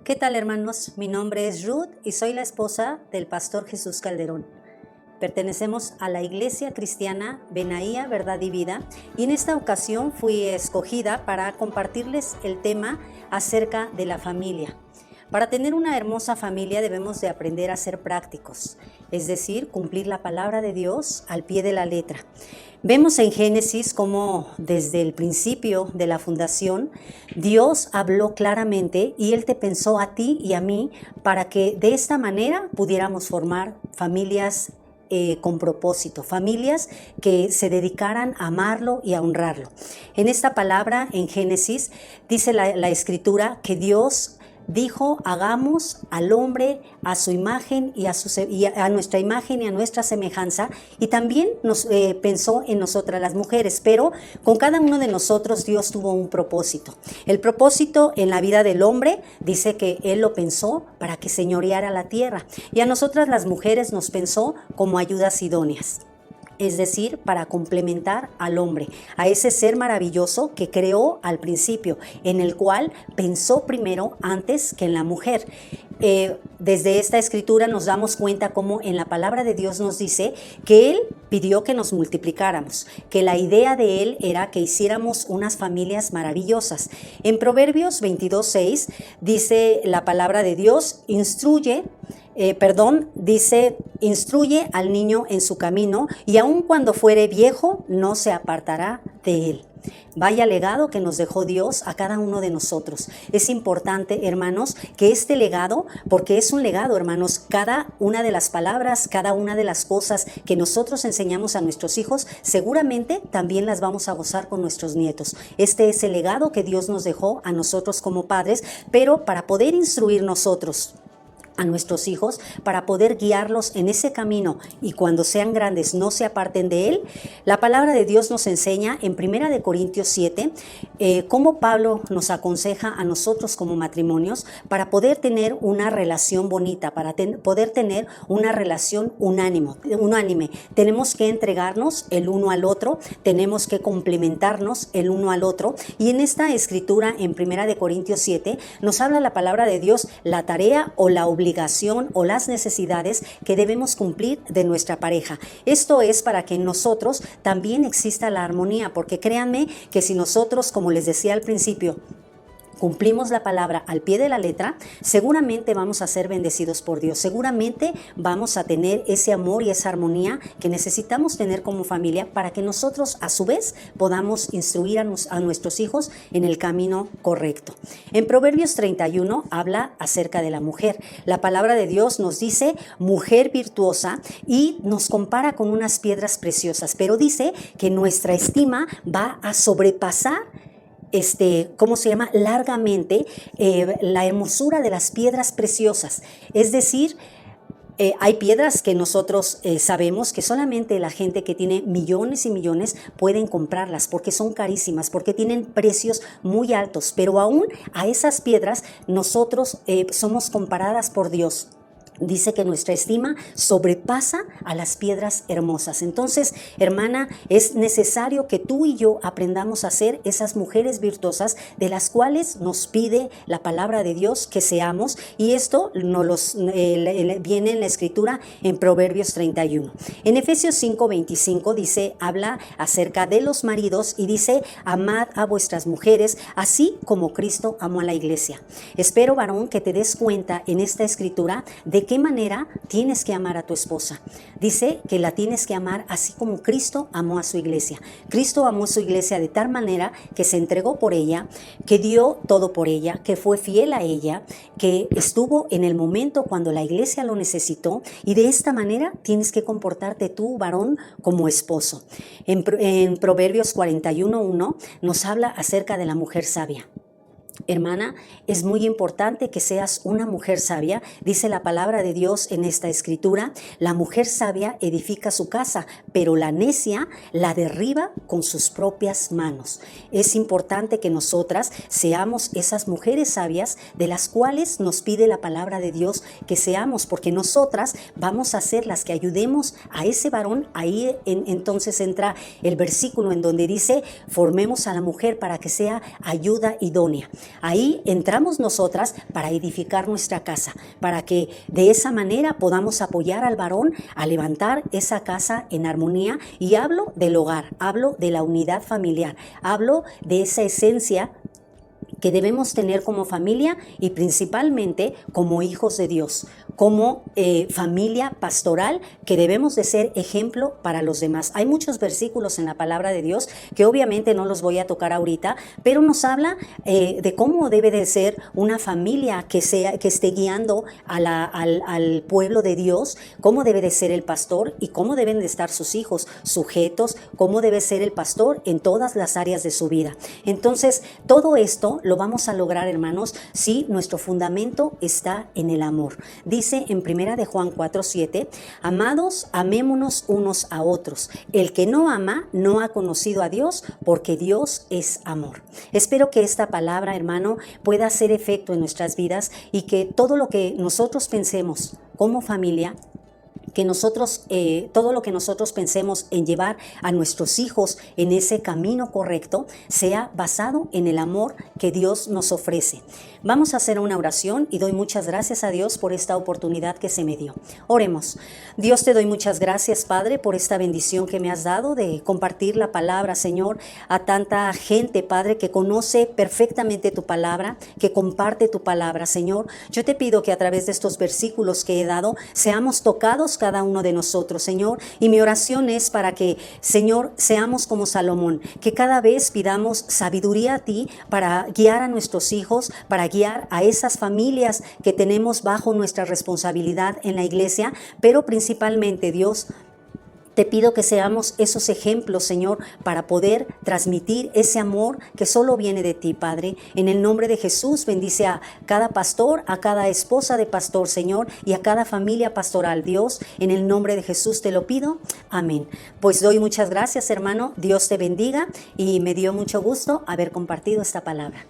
¿Qué tal, hermanos? Mi nombre es Ruth y soy la esposa del pastor Jesús Calderón. Pertenecemos a la Iglesia Cristiana Benaía, Verdad y Vida, y en esta ocasión fui escogida para compartirles el tema acerca de la familia. Para tener una hermosa familia debemos de aprender a ser prácticos, es decir, cumplir la palabra de Dios al pie de la letra. Vemos en Génesis cómo desde el principio de la fundación Dios habló claramente y Él te pensó a ti y a mí para que de esta manera pudiéramos formar familias con propósito, familias que se dedicaran a amarlo y a honrarlo. En esta palabra, en Génesis, dice la Escritura que Dios dijo: hagamos al hombre a su imagen y a nuestra imagen y a nuestra semejanza, y también nos pensó en nosotras las mujeres, pero con cada uno de nosotros Dios tuvo un propósito. El propósito en la vida del hombre dice que Él lo pensó para que señoreara la tierra, y a nosotras las mujeres nos pensó como ayudas idóneas. Es decir, para complementar al hombre, a ese ser maravilloso que creó al principio, en el cual pensó primero antes que en la mujer. Desde esta escritura nos damos cuenta cómo en la palabra de Dios nos dice que Él pidió que nos multiplicáramos, que la idea de Él era que hiciéramos unas familias maravillosas. En Proverbios 22:6 dice la palabra de Dios: instruye al niño en su camino, y aun cuando fuere viejo no se apartará de él. Vaya legado que nos dejó Dios a cada uno de nosotros. Es importante, hermanos, que este legado, porque es un legado, hermanos, cada una de las palabras, cada una de las cosas que nosotros enseñamos a nuestros hijos, seguramente también las vamos a gozar con nuestros nietos. Este es el legado que Dios nos dejó a nosotros como padres, pero para poder instruir nosotros a nuestros hijos, para poder guiarlos en ese camino y cuando sean grandes no se aparten de él, la palabra de Dios nos enseña en 1 Corintios 7 cómo Pablo nos aconseja a nosotros como matrimonios para poder tener una relación bonita, para poder tener una relación unánime. Tenemos que entregarnos el uno al otro, tenemos que complementarnos el uno al otro, y en esta escritura en 1 Corintios 7 nos habla la palabra de Dios la tarea o la obligación o las necesidades que debemos cumplir de nuestra pareja. Esto es para que en nosotros también exista la armonía, porque créanme que si nosotros, como les decía al principio, cumplimos la palabra al pie de la letra, seguramente vamos a ser bendecidos por Dios, seguramente vamos a tener ese amor y esa armonía que necesitamos tener como familia para que nosotros a su vez podamos instruir a nuestros hijos en el camino correcto. En Proverbios 31 habla acerca de la mujer. La palabra de Dios nos dice mujer virtuosa y nos compara con unas piedras preciosas, pero dice que nuestra estima va a sobrepasar largamente la hermosura de las piedras preciosas. Es decir, hay piedras que nosotros sabemos que solamente la gente que tiene millones y millones pueden comprarlas porque son carísimas, porque tienen precios muy altos, pero aún a esas piedras nosotros somos comparadas por Dios. Dice que nuestra estima sobrepasa a las piedras hermosas. Entonces, hermana, es necesario que tú y yo aprendamos a ser esas mujeres virtuosas de las cuales nos pide la palabra de Dios que seamos, y esto viene en la escritura en Proverbios 31. En Efesios 5:25 habla acerca de los maridos y dice: amad a vuestras mujeres, así como Cristo amó a la iglesia. Espero, varón, que te des cuenta en esta escritura de qué manera tienes que amar a tu esposa. Dice que la tienes que amar así como Cristo amó a su iglesia. Cristo amó a su iglesia de tal manera que se entregó por ella, que dio todo por ella, que fue fiel a ella, que estuvo en el momento cuando la iglesia lo necesitó, y de esta manera tienes que comportarte tú, varón, como esposo. En Proverbios 41:1 nos habla acerca de la mujer sabia. Hermana, es muy importante que seas una mujer sabia. Dice la palabra de Dios en esta escritura: la mujer sabia edifica su casa, pero la necia la derriba con sus propias manos. Es importante que nosotras seamos esas mujeres sabias de las cuales nos pide la palabra de Dios que seamos, porque nosotras vamos a ser las que ayudemos a ese varón. Ahí entonces entra el versículo en donde dice: formemos a la mujer para que sea ayuda idónea. Ahí entramos nosotras para edificar nuestra casa, para que de esa manera podamos apoyar al varón a levantar esa casa en armonía. Y hablo del hogar, hablo de la unidad familiar, hablo de esa esencia que debemos tener como familia y principalmente como hijos de Dios, como familia pastoral, que debemos de ser ejemplo para los demás. Hay muchos versículos en la palabra de Dios que obviamente no los voy a tocar ahorita, pero nos habla de cómo debe de ser una familia que esté guiando al pueblo de Dios, cómo debe de ser el pastor y cómo deben de estar sus hijos sujetos, cómo debe ser el pastor en todas las áreas de su vida. Entonces, todo esto lo vamos a lograr, hermanos, si nuestro fundamento está en el amor. Dice en 1 de Juan 4:7, amados, amémonos unos a otros. El que no ama no ha conocido a Dios, porque Dios es amor. Espero que esta palabra, hermano, pueda hacer efecto en nuestras vidas y que todo lo que nosotros pensemos como familia, que nosotros, todo lo que nosotros pensemos en llevar a nuestros hijos en ese camino correcto, sea basado en el amor que Dios nos ofrece. Vamos a hacer una oración y doy muchas gracias a Dios por esta oportunidad que se me dio. Oremos. Dios, te doy muchas gracias, Padre, por esta bendición que me has dado de compartir la palabra, Señor, a tanta gente, Padre, que conoce perfectamente tu palabra, que comparte tu palabra, Señor. Yo te pido que a través de estos versículos que he dado, seamos tocados cada uno de nosotros, Señor, y mi oración es para que, Señor, seamos como Salomón, que cada vez pidamos sabiduría a ti para guiar a nuestros hijos, para guiar a esas familias que tenemos bajo nuestra responsabilidad en la iglesia, pero principalmente, Dios, te pido que seamos esos ejemplos, Señor, para poder transmitir ese amor que solo viene de ti, Padre. En el nombre de Jesús, bendice a cada pastor, a cada esposa de pastor, Señor, y a cada familia pastoral, Dios. En el nombre de Jesús te lo pido. Amén. Pues doy muchas gracias, hermano. Dios te bendiga y me dio mucho gusto haber compartido esta palabra.